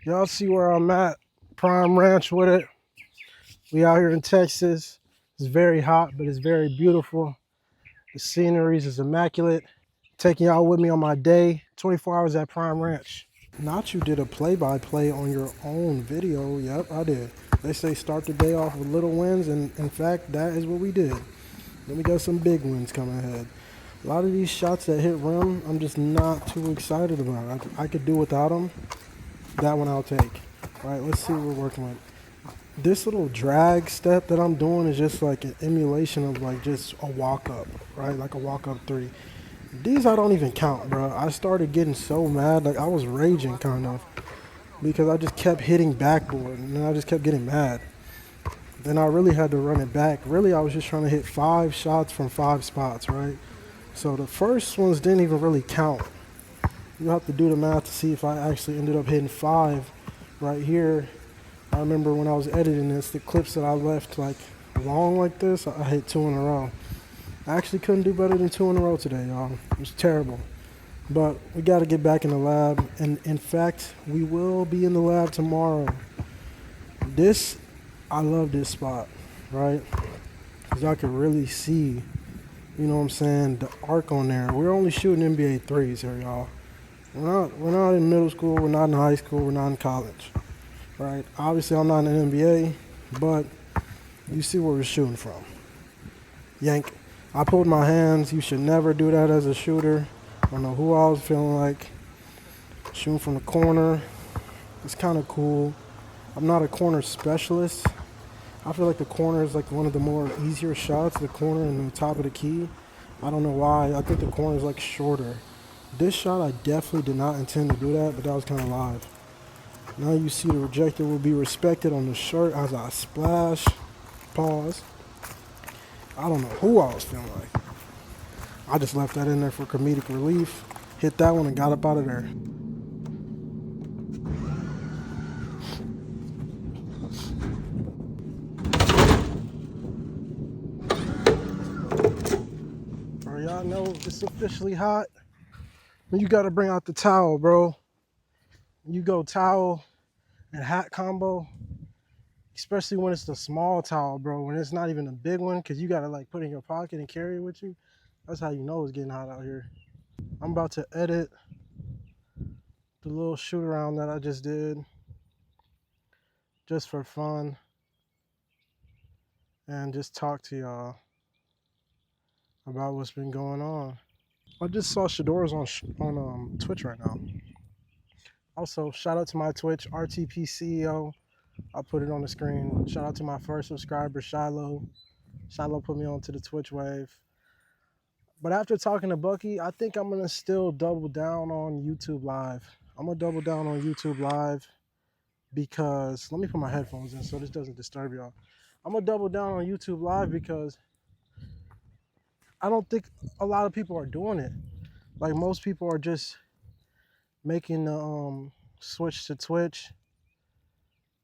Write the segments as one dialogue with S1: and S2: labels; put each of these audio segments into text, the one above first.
S1: Y'all see where I'm at? Prime Ranch with it. We out here in Texas. It's very hot, but it's very beautiful. The sceneries is immaculate. Taking y'all with me on my day. 24 hours at Prime Ranch. Not you did a play-by-play on your own video. Yep, I did. They say start the day off with little wins, and in fact, that is what we did. Then we got some big wins coming ahead. A lot of these shots that hit rim, I'm just not too excited about. I could do without them. That one I'll take. All right, let's see what we're working with. This little drag step that I'm doing is just like an emulation of like just a walk up, right? Like a walk up three. These I don't even count, bro. I started getting so mad, like I was raging kind of because I just kept hitting backboard and then I just kept getting mad. Then I really had to run it back. Really, I was just trying to hit 5 shots from 5 spots, right? So the first ones didn't even really count. You have to do the math to see if I actually ended up hitting 5 right here. I remember when I was editing this, the clips that I left like long like this, I hit 2 in a row. I actually couldn't do better than 2 in a row today, y'all. It was terrible. But we got to get back in the lab. And in fact, we will be in the lab tomorrow. I love this spot, right? Because y'all can really see, you know what I'm saying, the arc on there. We're only shooting NBA threes here, y'all. We're not in middle school, we're not in high school, we're not in college, right? Obviously, I'm not in the NBA, but you see where we're shooting from. Yank. I pulled my hands. You should never do that as a shooter. I don't know who I was feeling like. Shooting from the corner. It's kind of cool. I'm not a corner specialist. I feel like the corner is like one of the more easier shots, the corner and the top of the key. I don't know why. I think the corner is like shorter. This shot, I definitely did not intend to do that, but that was kind of live. Now you see the rejector will be respected on the shirt as I splash. Pause. I don't know who I was feeling like. I just left that in there for comedic relief. Hit that one and got up out of there. All right, y'all know it's officially hot. You gotta bring out the towel, bro. You go towel and hat combo, especially when it's the small towel, bro. When it's not even a big one, cause you gotta like put it in your pocket and carry it with you. That's how you know it's getting hot out here. I'm about to edit the little shoot around that I just did, just for fun, and just talk to y'all about what's been going on. I just saw Shador's on Twitch right now. Also, shout out to my Twitch, RTP CEO. I'll put it on the screen. Shout out to my first subscriber, Shiloh. Shiloh put me onto the Twitch wave. But after talking to Bucky, I think I'm going to still double down on YouTube Live. I'm going to double down on YouTube Live because, let me put my headphones in so this doesn't disturb y'all. I'm going to double down on YouTube Live because I don't think a lot of people are doing it. Like most people are just making the switch to Twitch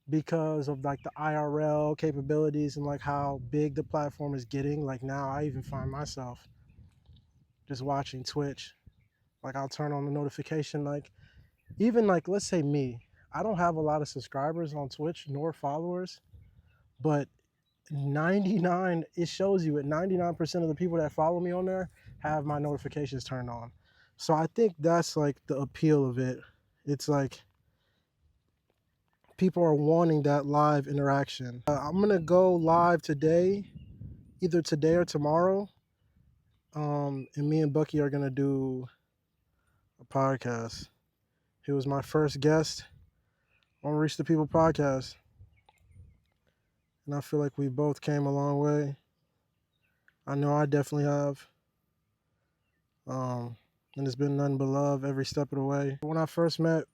S1: because of like the IRL capabilities and like how big the platform is getting. Like now I even find myself just watching Twitch. Like I'll turn on the notification, like even like let's say me, I don't have a lot of subscribers on Twitch nor followers, but 99 it shows you at 99% of the people that follow me on there have my notifications turned on. So I think that's like the appeal of it. It's like people are wanting that live interaction. I'm gonna go live today, either today or tomorrow. And me and Bucky are gonna do a podcast. He was my first guest on Reach the People podcast, and I feel like we both came a long way. I know I definitely have. And it's been nothing but love every step of the way. When I first met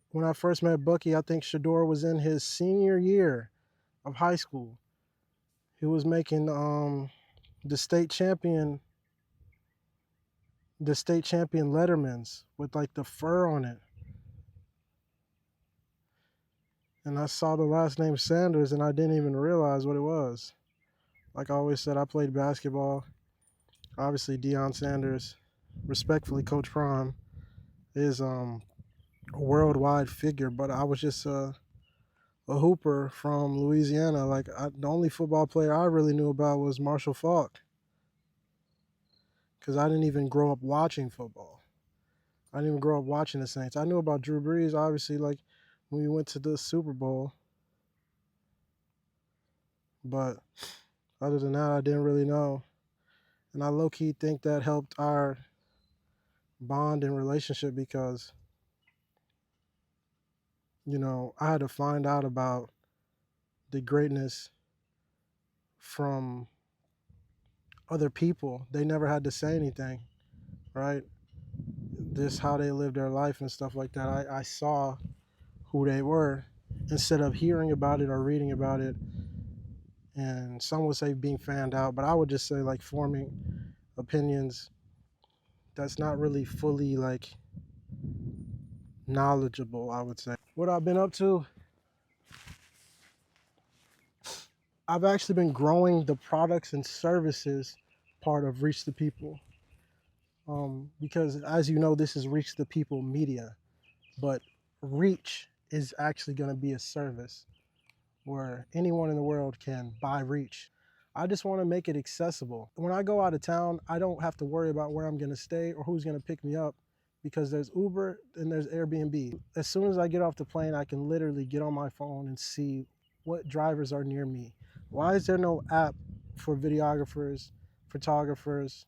S1: Bucky, I think Shador was in his senior year of high school. He was making the state champion Lettermans with like the fur on it. And I saw the last name Sanders and I didn't even realize what it was. Like I always said, I played basketball. Obviously, Deion Sanders, respectfully, Coach Prime, is a worldwide figure. But I was just a hooper from Louisiana. Like the only football player I really knew about was Marshall Faulk, because I didn't even grow up watching football. I didn't even grow up watching the Saints. I knew about Drew Brees, obviously, like when we went to the Super Bowl. But other than that, I didn't really know. And I low-key think that helped our bond and relationship because, you know, I had to find out about the greatness from other people. They never had to say anything, right? Just how they lived their life and stuff like that. I saw who they were instead of hearing about it or reading about it. And some would say being fanned out, but I would just say like forming opinions that's not really fully like knowledgeable, I would say. What I've been up to, I've actually been growing the products and services part of Reach the People. Because as you know, this is Reach the People media, but Reach is actually going to be a service where anyone in the world can buy Reach. I just want to make it accessible. When I go out of town, I don't have to worry about where I'm going to stay or who's going to pick me up because there's Uber and there's Airbnb. As soon as I get off the plane, I can literally get on my phone and see what drivers are near me. Why is there no app for videographers, photographers,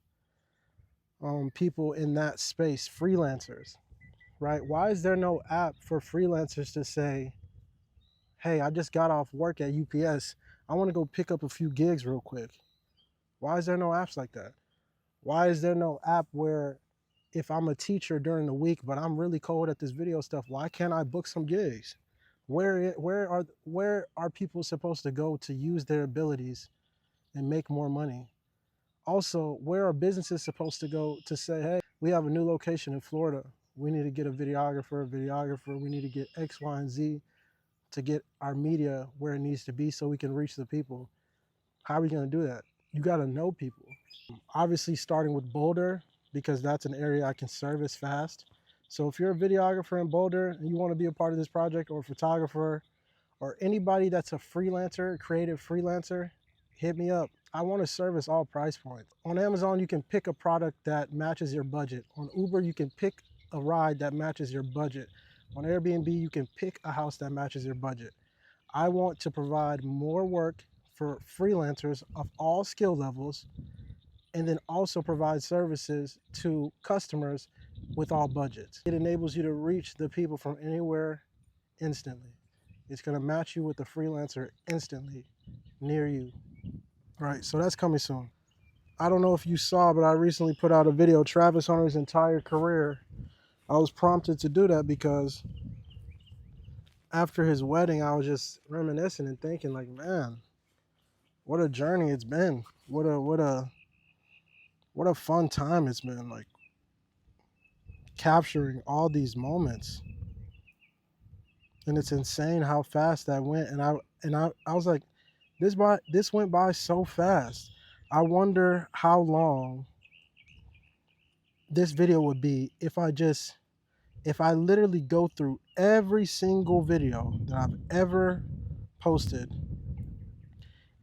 S1: people in that space, freelancers, right? Why is there no app for freelancers to say, hey, I just got off work at UPS. I want to go pick up a few gigs real quick. Why is there no apps like that? Why is there no app where if I'm a teacher during the week, but I'm really cold at this video stuff, why can't I book some gigs? Where are people supposed to go to use their abilities and make more money? Also, where are businesses supposed to go to say, hey, we have a new location in Florida. We need to get a videographer. We need to get X, Y, and Z to get our media where it needs to be so we can reach the people. How are we going to do that? You got to know people. Obviously, starting with Boulder, because that's an area I can service fast. So if you're a videographer in Boulder and you want to be a part of this project, or a photographer, or anybody that's a freelancer, creative freelancer, hit me up. I want to service all price points. On Amazon, you can pick a product that matches your budget. On Uber, you can pick a ride that matches your budget. On Airbnb, you can pick a house that matches your budget. I want to provide more work for freelancers of all skill levels, and then also provide services to customers with all budgets. It enables you to reach the people from anywhere instantly. It's going to match you with the freelancer instantly near you. Right, so that's coming soon. I don't know if you saw, but I recently put out a video, Travis Hunter's entire career. I was prompted to do that because after his wedding, I was just reminiscing and thinking like, man, what a journey it's been. What a fun time it's been, like capturing all these moments. And it's insane how fast that went. And I was like, this went by so fast. I wonder how long this video would be if I literally go through every single video that I've ever posted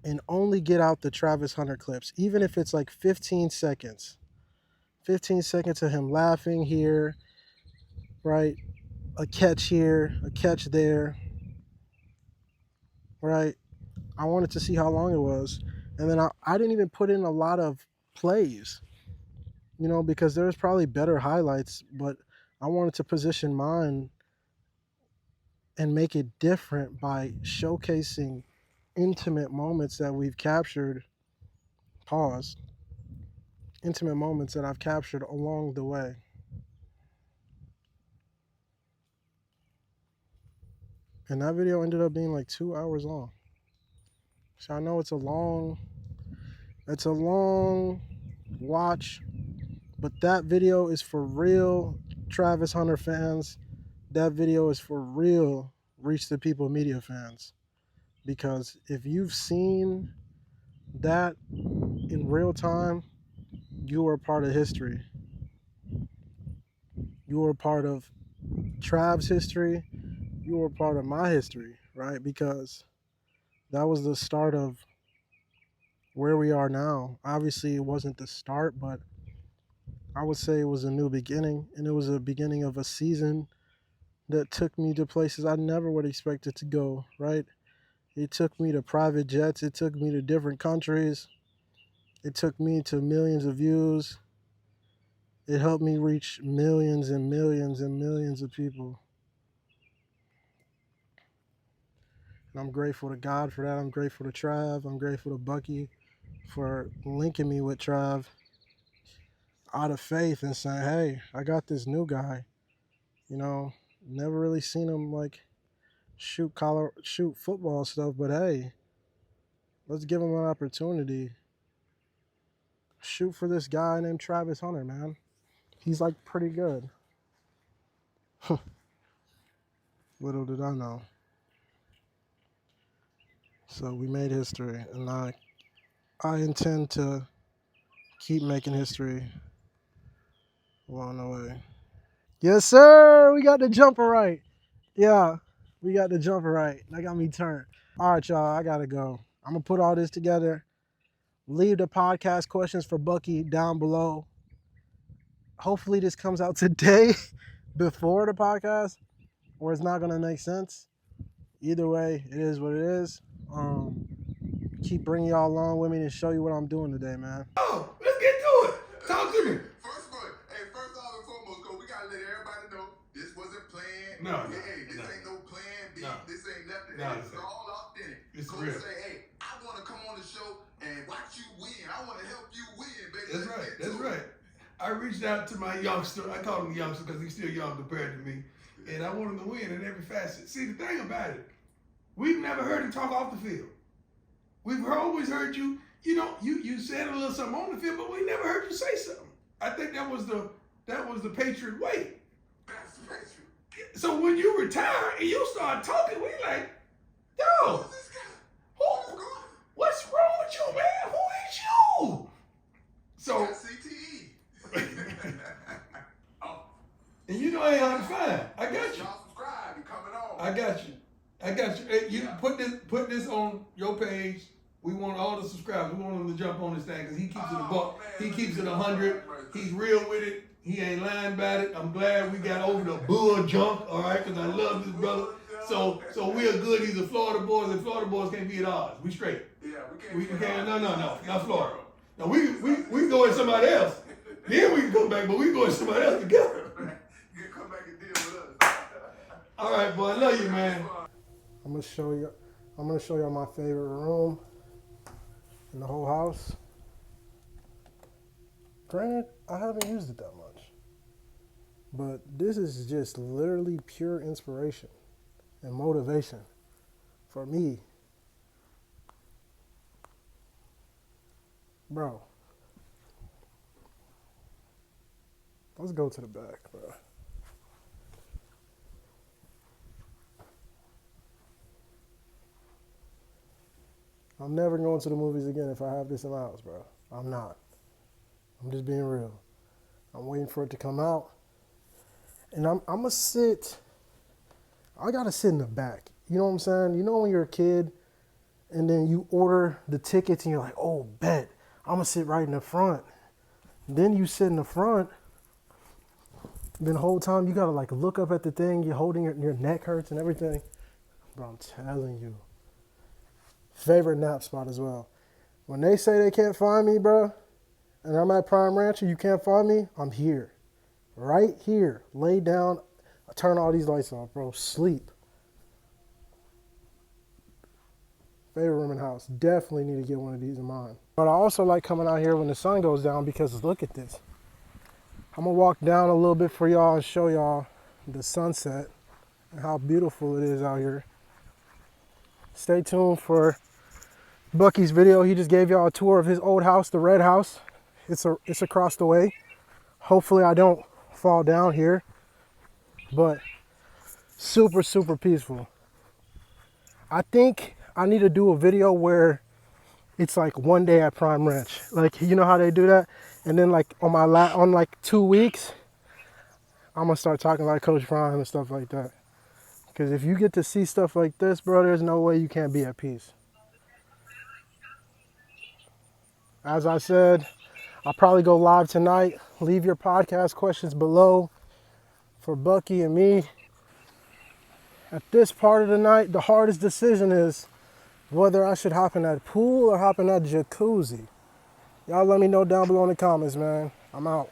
S1: and only get out the Travis Hunter clips, even if it's like 15 seconds. 15 seconds of him laughing here, right? A catch here, a catch there, right? I wanted to see how long it was. And then I didn't even put in a lot of plays, you know, because there's probably better highlights, but I wanted to position mine and make it different by showcasing intimate moments that we've captured. Pause. Intimate moments that I've captured along the way. And that video ended up being like 2 hours long. So I know it's a long watch, but that video is for real Travis Hunter fans. That video is for real Reach the People media fans. Because if you've seen that in real time, you are part of history. You are part of Trav's history, you were part of my history, right? Because that was the start of where we are now. Obviously, it wasn't the start, but I would say it was a new beginning, and it was a beginning of a season that took me to places I never would expect it to go, right? It took me to private jets, it took me to different countries, it took me to millions of views. It helped me reach millions and millions and millions of people. And I'm grateful to God for that. I'm grateful to Trav. I'm grateful to Bucky for linking me with Trav out of faith and saying, hey, I got this new guy. You know, never really seen him like shoot football stuff, but hey, let's give him an opportunity. Shoot for this guy named Travis Hunter, man. He's like pretty good. Little did I know. So we made history, and I intend to keep making history along the way. Yes, sir. We got the jumper right. Yeah, we got the jumper right. That got me turned. All right, y'all. I gotta go. I'm gonna put all this together. Leave the podcast questions for Bucky down below. Hopefully, this comes out today before the podcast, or it's not gonna make sense. Either way, it is what it is. Keep bringing y'all along with me to show you what I'm doing today, man.
S2: Oh, let's get to it. Talk to me. First off and foremost, we gotta let everybody know this wasn't planned. No, this ain't no plan B. No. This ain't nothing. This is all authentic. It's real. Say, hey, I want to come on the show and watch you win. I want to help you win, baby. That's right. That's right. I reached out to my youngster. I call him youngster because he's still young compared to me. And I want him to win in every facet. See, the thing about it, we've never heard him talk off the field. We've always heard you, you said a little something on the field, but we never heard you say something. I think that was the Patriot way. That's the Patriot. So when you retire and you start talking, we like, yo, who's this guy? What's wrong with you, man? Who is you? So CTE. And you know I ain't hard to find. I got you. Y'all subscribe. You coming on. I got you. Hey, you put this on your page. We want all the subscribers. We want them to jump on this thing because he keeps it a buck. He keeps it 100. He's real with it. He ain't lying about it. I'm glad we got over the bull junk, all right, because I love this brother. So we're good. He's a Florida boys, and Florida boys can't be at odds. We straight. Yeah, we can't. No, not Florida. No, we can go with somebody else. Then we can come back, but we can go with somebody else together. You can come back and deal with us. All right, boy. I love you, man.
S1: I'm gonna show you my favorite room in the whole house. Granted, I haven't used it that much, but this is just literally pure inspiration and motivation for me. Bro, let's go to the back, bro. I'm never going to the movies again if I have this in my house, bro. I'm not. I'm just being real. I'm waiting for it to come out. And I'm going to sit. I got to sit in the back. You know what I'm saying? You know when you're a kid and then you order the tickets and you're like, oh, bet. I'm going to sit right in the front. Then you sit in the front. Then the whole time you got to like look up at the thing. You're holding your neck hurts and everything. Bro, I'm telling you. Favorite nap spot as well. When they say they can't find me, bro, and I'm at Prime Ranch and you can't find me, I'm here. Right here. Lay down. I turn all these lights off, bro. Sleep. Favorite room in the house. Definitely need to get one of these in mine. But I also like coming out here when the sun goes down because look at this. I'm going to walk down a little bit for y'all and show y'all the sunset and how beautiful it is out here. Stay tuned for Bucky's video. He just gave y'all a tour of his old house, the red house. It's across the way. Hopefully I don't fall down here, but super, super peaceful. I think I need to do a video where it's like one day at Prime Ranch. Like, you know how they do that? And then like on like 2 weeks, I'm gonna start talking like Coach Prime and stuff like that. Because if you get to see stuff like this, bro, there's no way you can't be at peace. As I said, I'll probably go live tonight. Leave your podcast questions below for Bucky and me. At this part of the night, the hardest decision is whether I should hop in that pool or hop in that jacuzzi. Y'all let me know down below in the comments, man. I'm out.